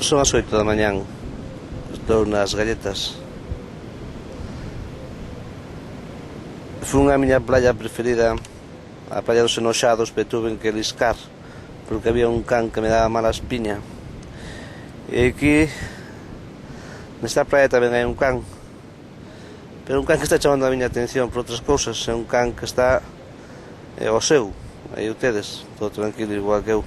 Son as 8 da mañán. Estou nas Galletas. Fun a miña playa preferida, a playa dos Enoxados, pero tuve que liscar porque había un can que me daba mala espiña. E aquí nesta playa tamén hai un can, pero un can que está chamando a miña atención por outras cousas. É un can que está ao seu, aí o tedes, todo tranquilo igual que eu.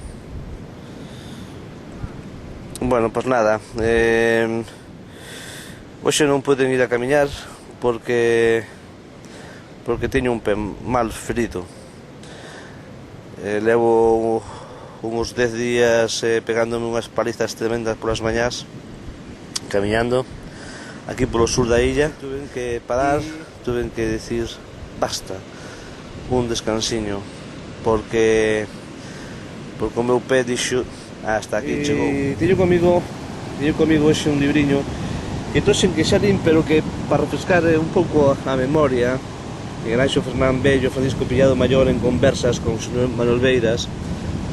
Bueno, pois nada, hoxe non poden ir a camiñar porque teño un pé mal ferido. Levo uns 10 días pegándome unhas palizas tremendas polas mañás camiñando aquí polo sur da illa. Tuve que parar, tuve que decir basta, un descansiño, porque o meu pé dixo hasta aquí chegou. Teño comigo hoxe un libriño que trouxen que xa lim, pero que para refrescar un pouco a memoria. Miguel Anxo Fernán Bello, Francisco Pillado Maior en conversas con Manuel Beiras,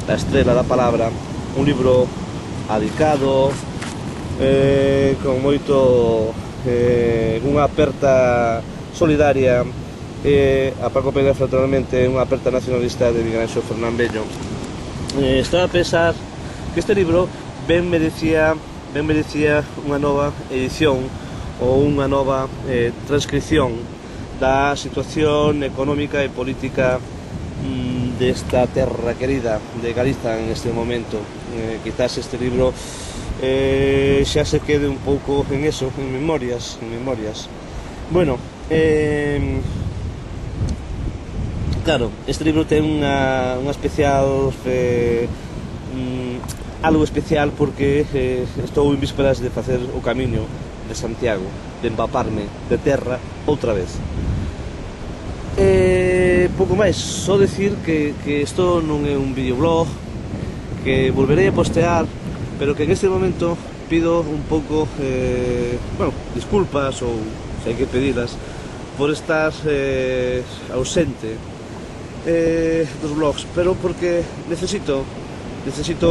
La estrela da palabra, un libro adicado, con moito unha aperta solidaria, a Paco Pérez fraternalmente unha aperta nacionalista de Miguel Anxo Fernán Bello. Estaba a pensar que este libro ben merecía unha nova edición ou unha nova transcripción da situación económica e política desta terra querida de Galiza en este momento. Quizás este libro xa se quede un pouco en eso, en memorias. Bueno, claro, este libro ten unha especial algo especial porque estou en vísperas de facer o camiño de Santiago, de empaparme de terra outra vez. Pouco máis, só decir que isto non é un videoblog, que volverei a postear, pero que en este momento pido un pouco, disculpas, ou se hai que pedilas, por estar ausente dos blogs, pero porque necesito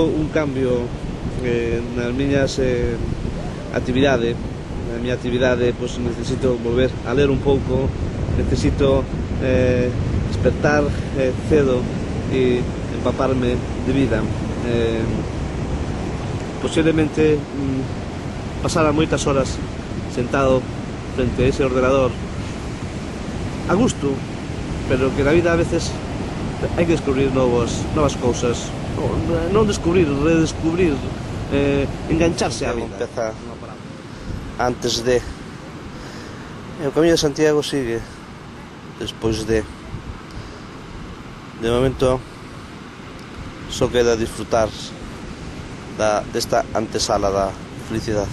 un cambio nas miñas actividade. Na miña actividade, pois, necesito volver a ler un pouco, necesito despertar cedo e empaparme de vida. Posiblemente pasara moitas horas sentado frente a ese ordenador a gusto, pero que na vida a veces hai que descubrir novas cousas, non descubrir, redescubrir, engancharse á vida. Empeza antes de... O camiño de Santiago sigue despois de... De momento só queda disfrutar desta antesala da felicidade.